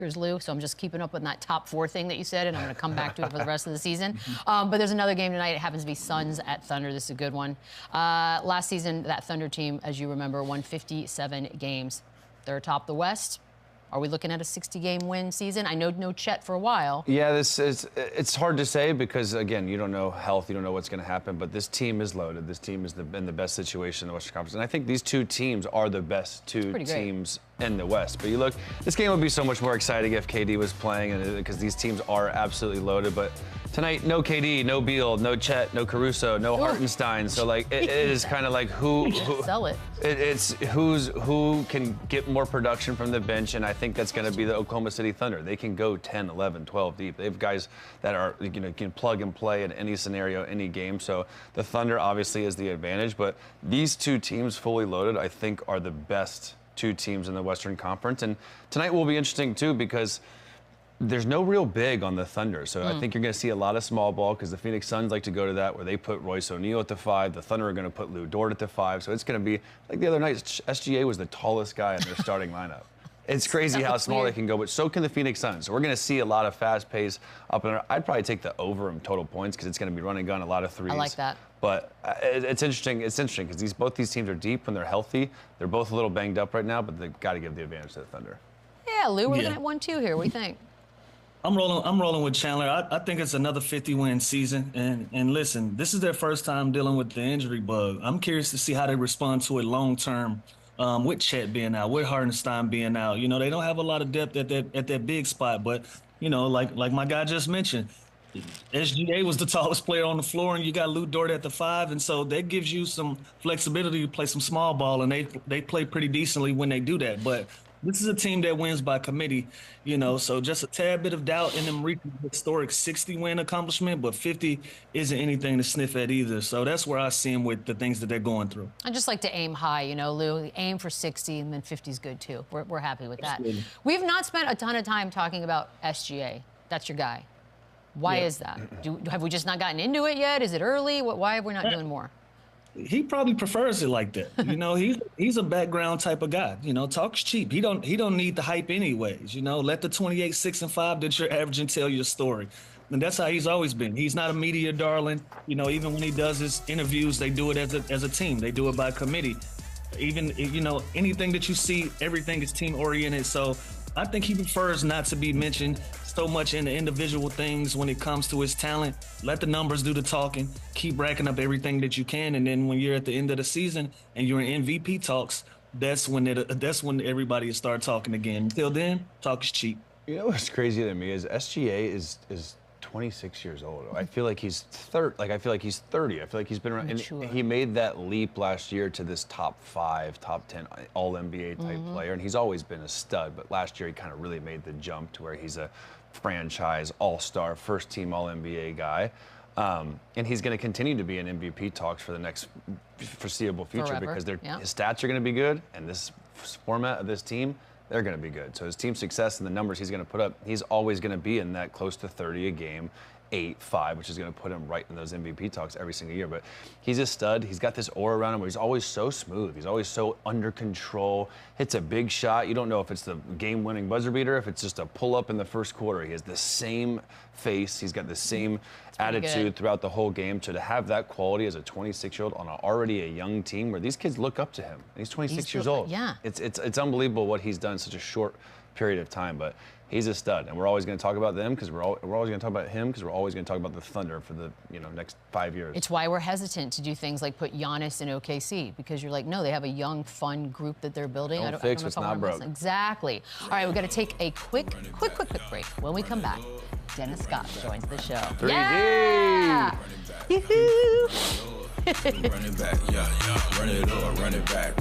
Lou, so I'm just keeping up with that top 4 thing that you said, and I'm going to come back to it for the rest of the season. But there's another game tonight. It happens to be Suns at Thunder. This is a good one. Last season, that Thunder team, as you remember, won 57 games. They're atop the West. Are we looking at a 60-game win season? I know no Chet for a while. Yeah, it's hard to say because, again, you don't know health, you don't know what's going to happen, but this team is loaded. This team is in the best situation in the Western Conference. And I think these 2 teams are the best 2 teams in the West. But you look, this game would be so much more exciting if KD was playing, and because these teams are absolutely loaded. But tonight, no KD, no Beal, no Chet, no Caruso, no Hartenstein. So, like, it is kind of like who sell it. It's who can get more production from the bench, and I think that's going to be the Oklahoma City Thunder. They can go 10, 11, 12 deep. They have guys that are, can plug and play in any scenario, any game. So the Thunder obviously is the advantage, but these 2 teams fully loaded, I think, are the best 2 teams in the Western Conference. And tonight will be interesting too because there's no real big on the Thunder. So I think you're going to see a lot of small ball because the Phoenix Suns like to go to that where they put Royce O'Neal at the 5. The Thunder are going to put Lou Dort at the 5. So it's going to be like the other night, SGA was the tallest guy in their starting lineup. It's crazy how small they can go, but so can the Phoenix Suns. So we're going to see a lot of fast pace up in there. I'd probably take the over in total points because it's going to be running gun, a lot of threes. I like that. But it's interesting. It's interesting because both these teams are deep when they're healthy. They're both a little banged up right now, but they've got to give the advantage to the Thunder. Yeah, Lou, we're looking at 1-2 here. What do you think? I'm rolling with Chandler. I think it's another 50-win season. And listen, this is their first time dealing with the injury bug. I'm curious to see how they respond to it long term. With Chet being out, with Hartenstein being out, they don't have a lot of depth at that big spot. But like my guy just mentioned, SGA was the tallest player on the floor, and you got Lou Dort at the 5, and so that gives you some flexibility to play some small ball, and they play pretty decently when they do that. But this is a team that wins by committee, so just a tad bit of doubt in them reaching the historic 60-win accomplishment, but 50 isn't anything to sniff at either. So that's where I see them with the things that they're going through. I just like to aim high, Lou. Aim for 60, and then 50 is good, too. We're happy with that. Absolutely. We've not spent a ton of time talking about SGA. That's your guy. Why is that? Have we just not gotten into it yet? Is it early? Why have we not doing more? He probably prefers it like that. He's a background type of guy. Talk's cheap. He don't need the hype anyways. Let the 28, 6, and 5 that you're averaging tell your story. And that's how he's always been. He's not a media darling. Even when he does his interviews, they do it as a team. They do it by committee. Even anything that you see, everything is team oriented. So I think he prefers not to be mentioned so much in the individual things when it comes to his talent. Let the numbers do the talking. Keep racking up everything that you can, and then when you're at the end of the season and you're in MVP talks, that's when everybody will start talking again. Until then, talk is cheap. What's crazy to me is SGA is 26 years old. I feel like he's 30. I feel like he's 30. I feel like he's been around. And he made that leap last year to this top 5, top 10 all NBA type player, and he's always been a stud. But last year he kind of really made the jump to where he's a franchise all-star, first-team all-NBA guy. And he's going to continue to be in MVP talks for the next foreseeable future because his stats are going to be good, and this format of this team, they're going to be good. So his team success and the numbers he's going to put up, he's always going to be in that close to 30 a game, 8, 5, which is going to put him right in those MVP talks every single year. But he's a stud. He's got this aura around him where he's always so smooth. He's always so under control. Hits a big shot. You don't know if it's the game-winning buzzer beater, if it's just a pull-up in the first quarter. He has the same face. He's got the same attitude throughout the whole game. So to have that quality as a 26-year-old on already a young team where these kids look up to him. And he's 26 years old. Yeah. It's unbelievable what he's done in such a short period of time. But he's a stud, and we're always going to talk about them because we're always going to talk about him because we're always going to talk about the Thunder for the next 5 years. It's why we're hesitant to do things like put Giannis in OKC because you're like, no, they have a young, fun group that they're building. Don't fix what's not broke. Exactly. All right, we've got to take a quick break. When we come back, Dennis Scott joins the show. 3D. Yeah. Yoo-hoo. Run it back, yeah, run it up, run it back.